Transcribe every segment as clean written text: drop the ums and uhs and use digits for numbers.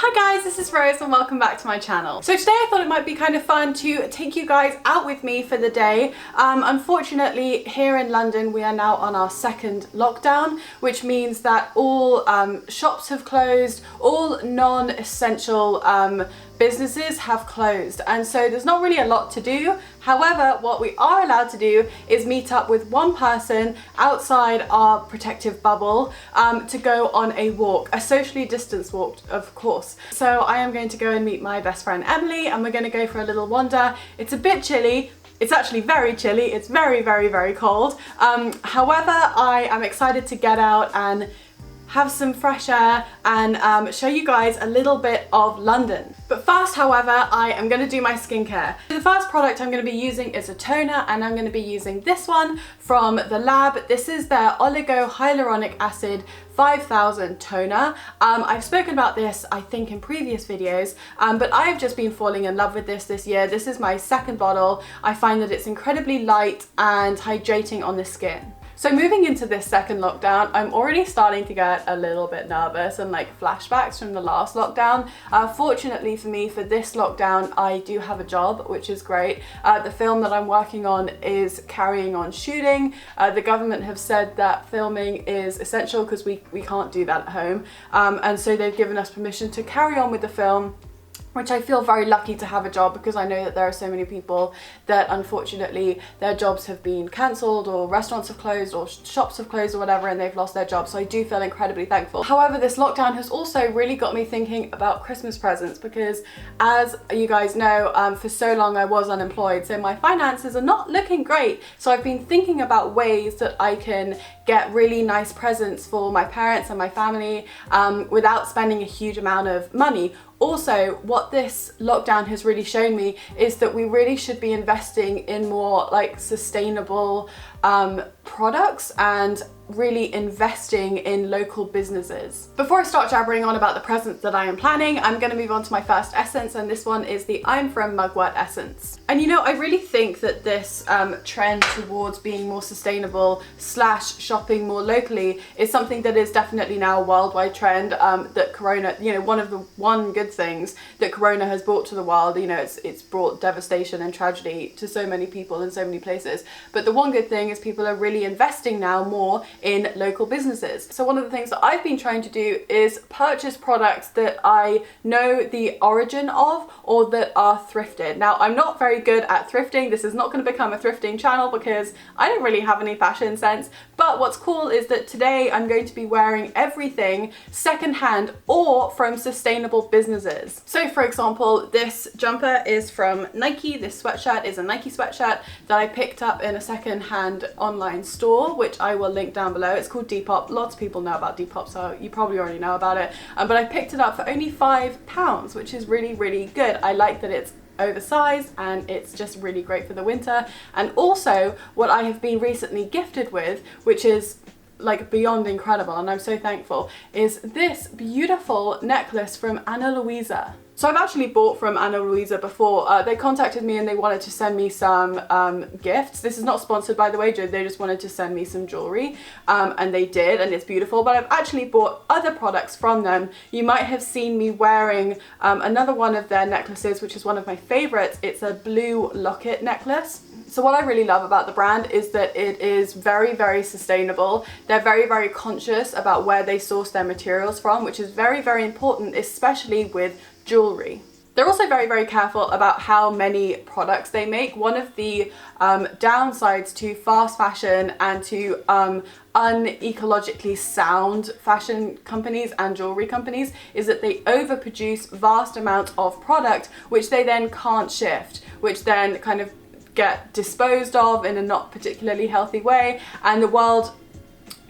Hi guys, this is Rose and welcome back to my channel. So today I thought it might be kind of fun to take you guys out with me for the day. Unfortunately, here in London we are now on our second lockdown, which means that all shops have closed, all non-essential businesses have closed, and so there's not really a lot to do. However, what we are allowed to do is meet up with one person outside our protective bubble to go on a walk, a socially distanced walk, of course. So I am going to go and meet my best friend Emily, and we're going to go for a little wander. It's a bit chilly. It's actually very chilly. It's very, very, very cold. However, I am excited to get out and have some fresh air and show you guys a little bit of London. But first, however, I am going to do my skincare. The first product I'm going to be using is a toner, and I'm going to be using this one from the Lab. This is their Oligo Hyaluronic Acid 5000 toner. I've spoken about this I think in previous videos, but I have just been falling in love with this year. This is my second bottle. I find that it's incredibly light and hydrating on the skin. So moving into this second lockdown, I'm already starting to get a little bit nervous and like flashbacks from the last lockdown. Fortunately for me, for this lockdown, I do have a job, which is great. The film that I'm working on is carrying on shooting. The government have said that filming is essential because we can't do that at home. And so they've given us permission to carry on with the film, which I feel very lucky to have a job, because I know that there are so many people that unfortunately their jobs have been cancelled, or restaurants have closed, or shops have closed or whatever, and they've lost their jobs. So I do feel incredibly thankful. However, this lockdown has also really got me thinking about Christmas presents, because as you guys know, for so long I was unemployed, so my finances are not looking great. So I've been thinking about ways that I can get really nice presents for my parents and my family without spending a huge amount of money. Also, what this lockdown has really shown me is that we really should be investing in more like sustainable products and really investing in local businesses. Before I start jabbering on about the presents that I am planning, I'm going to move on to my first essence, and this one is the I'm from Mugwort Essence. And you know, I really think that this trend towards being more sustainable / shopping more locally is something that is definitely now a worldwide trend, that Corona, you know, one good things that Corona has brought to the world. You know, it's brought devastation and tragedy to so many people in so many places, but the one good thing is people are really investing now more in local businesses. So one of the things that I've been trying to do is purchase products that I know the origin of, or that are thrifted. Now, I'm not very good at thrifting. This is not going to become a thrifting channel because I don't really have any fashion sense, but what's cool is that today I'm going to be wearing everything secondhand or from sustainable businesses. So for example, this jumper is from Nike. This sweatshirt is a Nike sweatshirt that I picked up in a secondhand online store, which I will link down below. It's called Depop. Lots of people know about Depop, so you probably already know about it. But I picked it up for only £5, which is really, really good. I like that it's oversized and it's just really great for the winter. And also what I have been recently gifted with, which is like beyond incredible, and I'm so thankful, is this beautiful necklace from Luisa. So I've actually bought from Luisa before. They contacted me and they wanted to send me some gifts. This is not sponsored, by the way, they just wanted to send me some jewellery, and they did, and it's beautiful. But I've actually bought other products from them. You might have seen me wearing another one of their necklaces, which is one of my favourites. It's a blue locket necklace. So what I really love about the brand is that it is very, very sustainable. They're very, very conscious about where they source their materials from, which is very, very important, especially with jewellery. They're also very, very careful about how many products they make. One of the downsides to fast fashion and to unecologically sound fashion companies and jewellery companies is that they overproduce vast amounts of product, which they then can't shift, which then kind of get disposed of in a not particularly healthy way, and the world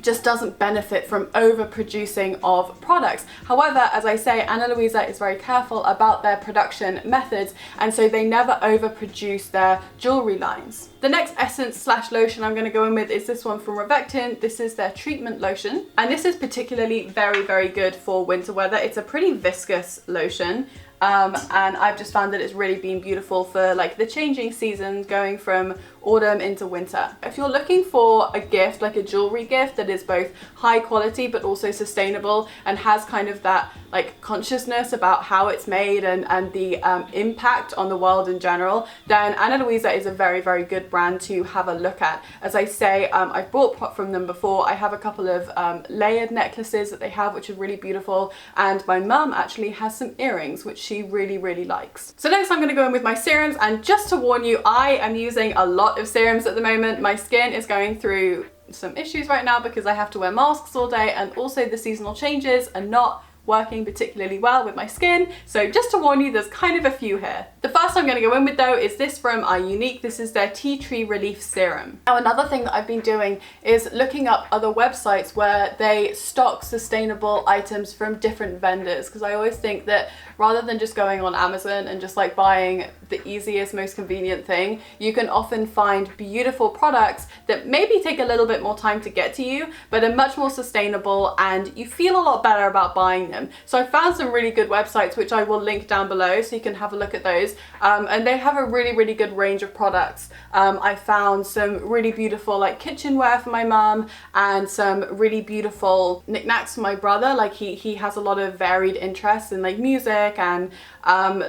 just doesn't benefit from overproducing of products. However, as I say, Luisa is very careful about their production methods, and so they never overproduce their jewellery lines. The next essence / lotion I'm going to go in with is this one from ROVECTIN. This is their treatment lotion, and this is particularly very, very good for winter weather. It's a pretty viscous lotion. And I've just found that it's really been beautiful for like the changing seasons, going from autumn into winter. If you're looking for a gift, like a jewelry gift that is both high quality but also sustainable and has kind of that like consciousness about how it's made and the impact on the world in general, then Ana Luisa is a very, very good brand to have a look at. As I say, I've bought from them before. I have a couple of layered necklaces that they have, which are really beautiful, and my mum actually has some earrings which she really, really likes. So next I'm going to go in with my serums, and just to warn you, I am using a lot of serums at the moment. My skin is going through some issues right now because I have to wear masks all day, and also the seasonal changes are not working particularly well with my skin. So just to warn you, there's kind of a few here. The first I'm going to go in with though is this from iUNIK. This is their Tree Relief Serum. Now another thing that I've been doing is looking up other websites where they stock sustainable items from different vendors, because I always think that rather than just going on Amazon and just like buying the easiest, most convenient thing, you can often find beautiful products that maybe take a little bit more time to get to you, but are much more sustainable and you feel a lot better about buying them. So I found some really good websites which I will link down below so you can have a look at those, and they have a really, really good range of products. I found some really beautiful like kitchenware for my mum and some really beautiful knickknacks for my brother. Like he has a lot of varied interests in like music and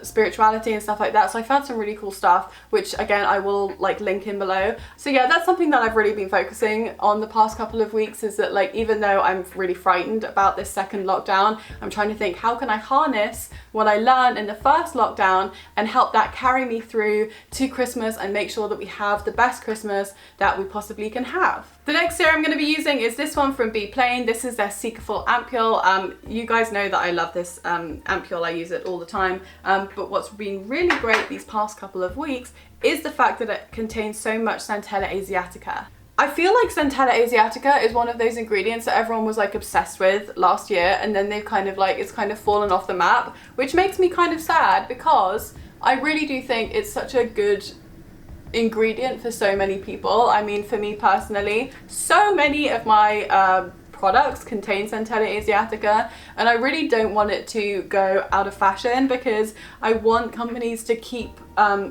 spirituality and stuff like that, so I found some really cool stuff which again I will like link in below. So yeah, that's something that I've really been focusing on the past couple of weeks, is that like even though I'm really frightened about this second lockdown, I'm trying to think, how can I harness what I learned in the first lockdown and help that carry me through to Christmas and make sure that we have the best Christmas that we possibly can have. The next serum I'm going to be using is this one from Be Plain. This is their Seekerful Ampule. You guys know that I love this ampule, I use it all the time, but what's been really great these past couple of weeks is the fact that it contains so much Centella Asiatica. I feel like Centella Asiatica is one of those ingredients that everyone was like obsessed with last year, and then they've kind of like, it's kind of fallen off the map, which makes me kind of sad because I really do think it's such a good ingredient for so many people. I mean, for me personally, so many of my products contain Centella Asiatica, and I really don't want it to go out of fashion because I want companies to keep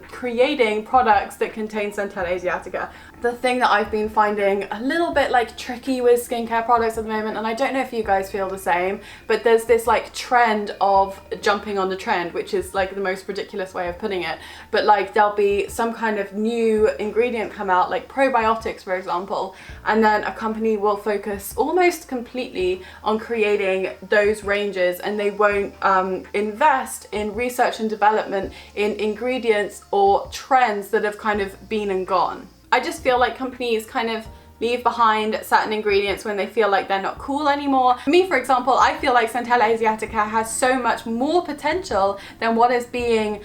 creating products that contain Centella Asiatica. The thing that I've been finding a little bit like tricky with skincare products at the moment, and I don't know if you guys feel the same, but there's this like trend of jumping on the trend, which is like the most ridiculous way of putting it, but like there'll be some kind of new ingredient come out, like probiotics for example, and then a company will focus almost completely on creating those ranges, and they won't invest in research and development in ingredients or trends that have kind of been and gone. I just feel like companies kind of leave behind certain ingredients when they feel like they're not cool anymore. For me, for example, I feel like Centella Asiatica has so much more potential than what is being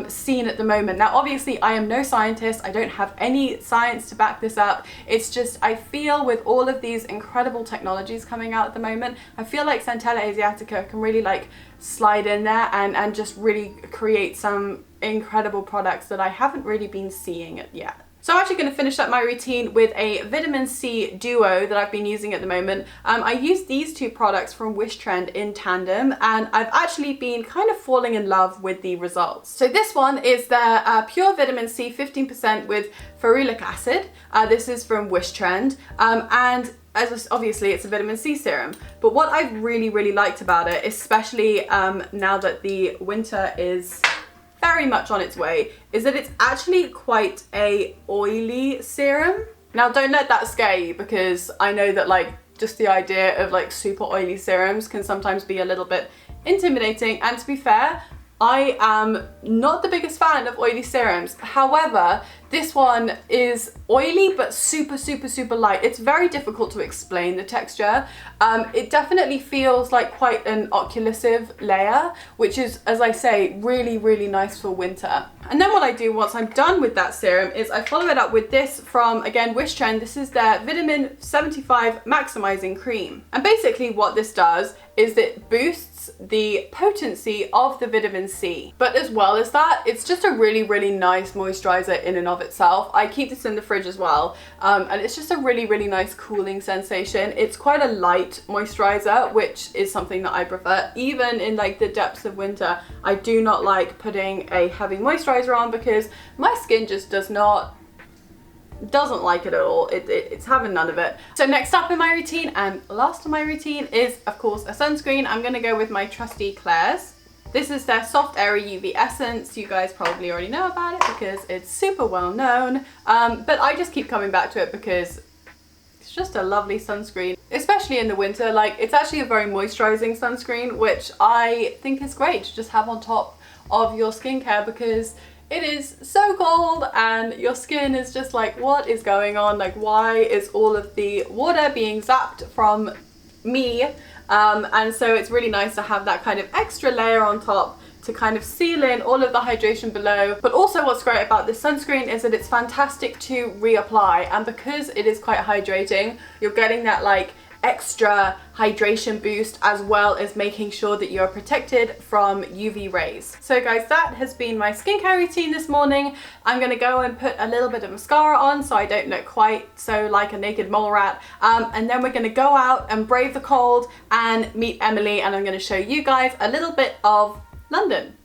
seen at the moment. Now, obviously, I am no scientist. I don't have any science to back this up. It's just, I feel with all of these incredible technologies coming out at the moment, I feel like Centella Asiatica can really like slide in there and just really create some incredible products that I haven't really been seeing it yet. So I'm actually going to finish up my routine with a vitamin C duo that I've been using at the moment. I use these two products from Wishtrend in tandem, and I've actually been kind of falling in love with the results. So this one is their Pure Vitamin C 15% with Ferulic acid. This is from Wishtrend, and obviously it's a vitamin C serum, but what I've really liked about it, especially now that the winter is very much on its way, is that it's actually quite a oily serum. Now don't let that scare you, because I know that like just the idea of like super oily serums can sometimes be a little bit intimidating, and to be fair, I am not the biggest fan of oily serums. However, this one is oily but super light. It's very difficult to explain the texture. It definitely feels like quite an occlusive layer, which is, as I say, really nice for winter. And then what I do once I'm done with that serum is I follow it up with this from, again, Wishtrend. This is their Vitamin 75 Maximizing Cream. And basically what this does is it boosts the potency of the vitamin C. But as well as that, it's just a really nice moisturizer in and of itself. I keep this in the fridge as well, and it's just a really nice cooling sensation. It's quite a light moisturizer, which is something that I prefer. Even in like the depths of winter, I do not like putting a heavy moisturizer on because my skin just does not doesn't like it at all. It's having none of it. So next up in my routine and last in my routine is of course a sunscreen. I'm gonna go with my trusty Claire's. This is their Soft Airy UV Essence. You guys probably already know about it because it's super well known, but I just keep coming back to it because it's just a lovely sunscreen, especially in the winter. Like, it's actually a very moisturizing sunscreen, which I think is great to just have on top of your skincare because it is so cold and your skin is just like, what is going on? Like, why is all of the water being zapped from me? And so it's really nice to have that kind of extra layer on top to kind of seal in all of the hydration below. But also what's great about this sunscreen is that it's fantastic to reapply, and because it is quite hydrating, you're getting that like extra hydration boost as well as making sure that you're protected from UV rays. So guys, that has been my skincare routine this morning. I'm gonna go and put a little bit of mascara on so I don't look quite so like a naked mole rat, and then we're gonna go out and brave the cold and meet Emily, and I'm gonna show you guys a little bit of London.